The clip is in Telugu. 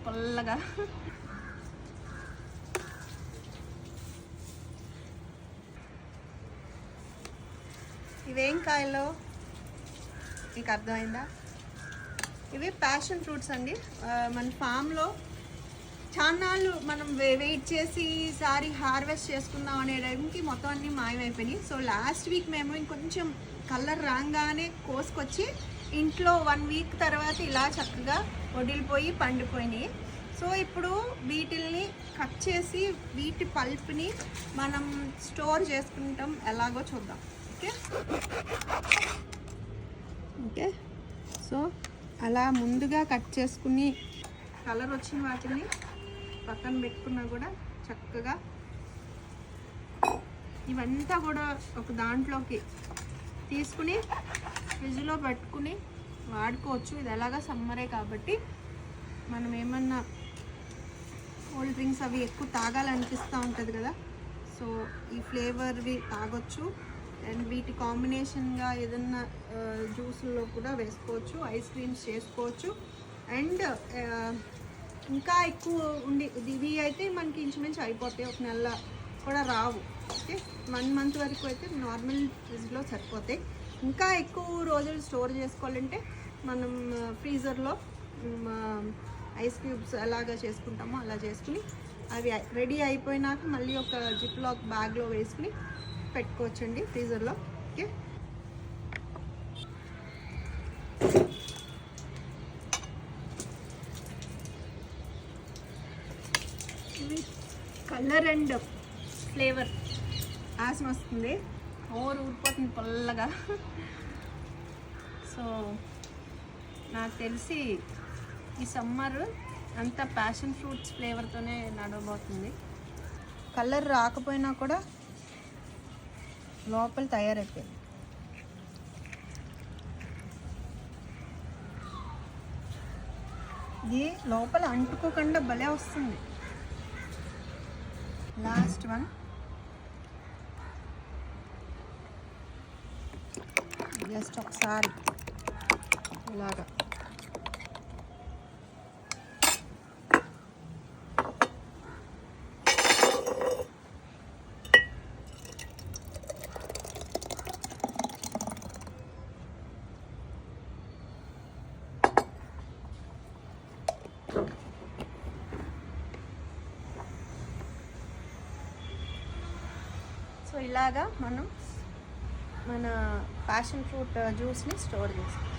పుల్లగా. ఇవేం కాయలు మీకు అర్థమైందా? ఇవి ప్యాషన్ ఫ్రూట్స్ అండి. మన ఫామ్లో చాన్నాళ్ళు మనం వెయిట్ చేసి ఈసారి హార్వెస్ట్ చేసుకుందాం అనే టైంకి మొత్తం అన్నీ మాయమైపోయినాయి. సో లాస్ట్ వీక్ మేము ఇంకొంచెం కలర్ రాగానే కోసుకొచ్చి ఇంట్లో 1 వీక్ తర్వాత ఇలా చక్కగా వడిలిపోయి పండిపోయినాయి. సో ఇప్పుడు వీటిల్ని కట్ చేసి వీటి పల్ప్ని మనం స్టోర్ చేసుకుంటాం ఎలాగో చూద్దాం. ఓకే ఓకే సో అలా ముందుగా కట్ చేసుకుని కలర్ వచ్చిన వాటిని పక్కన పెట్టుకున్నా కూడా చక్కగా ఇవంతా కూడా ఒక దాంట్లోకి తీసుకుని ఫ్రిడ్జ్లో పెట్టుకుని వాడుకోవచ్చు. ఇది ఎలాగా సమ్మరే కాబట్టి మనం ఏమన్నా కూల్ డ్రింక్స్ అవి ఎక్కువ తాగాలనిపిస్తూ ఉంటుంది కదా, సో ఈ ఫ్లేవర్వి తాగొచ్చు. అండ్ వీటి కాంబినేషన్గా ఏదన్నా జ్యూస్లో కూడా వేసుకోవచ్చు, ఐస్ క్రీమ్స్ చేసుకోవచ్చు. అండ్ ఇంకా ఎక్కువ ఉండి ఇవి అయితే మనకి ఇంచుమించు అయిపోతాయి, ఒక నెల కూడా రావు. ఓకే 1 మంత్ వరకు అయితే నార్మల్ ఫ్రిడ్జ్లో సరిపోతాయి. ఇంకా ఎక్కువ రోజులు స్టోర్ చేసుకోవాలంటే మనం ఫ్రీజర్లో ఐస్ క్యూబ్స్ ఎలాగా చేసుకుంటామో అలా చేసుకుని అవి రెడీ అయిపోయినాక మళ్ళీ ఒక జిప్ లాక్ బ్యాగ్లో వేసుకుని పెట్టుకోవచ్చండి ఫ్రీజర్లో. ఓకే ఇవి కలర్ అండ్ ఫ్లేవర్ ఆసన వస్తుంది, ఊరిపోతుంది పుల్లగా. సో నాకు తెలిసి ఈ సమ్మర్ అంతా ప్యాషన్ ఫ్రూట్స్ ఫ్లేవర్తోనే నడవబోతుంది. కలర్ రాకపోయినా కూడా లోపల తయారైపోయింది. ఇది లోపల అంటుకోకుండా భలే వస్తుంది. లాస్ట్ వన్ జస్ట్ ఒకసారి ఇలాగా సో ఇలాగా మనం మన ప్యాషన్ ఫ్రూట్ జ్యూస్ని స్టోర్ చేస్తాం.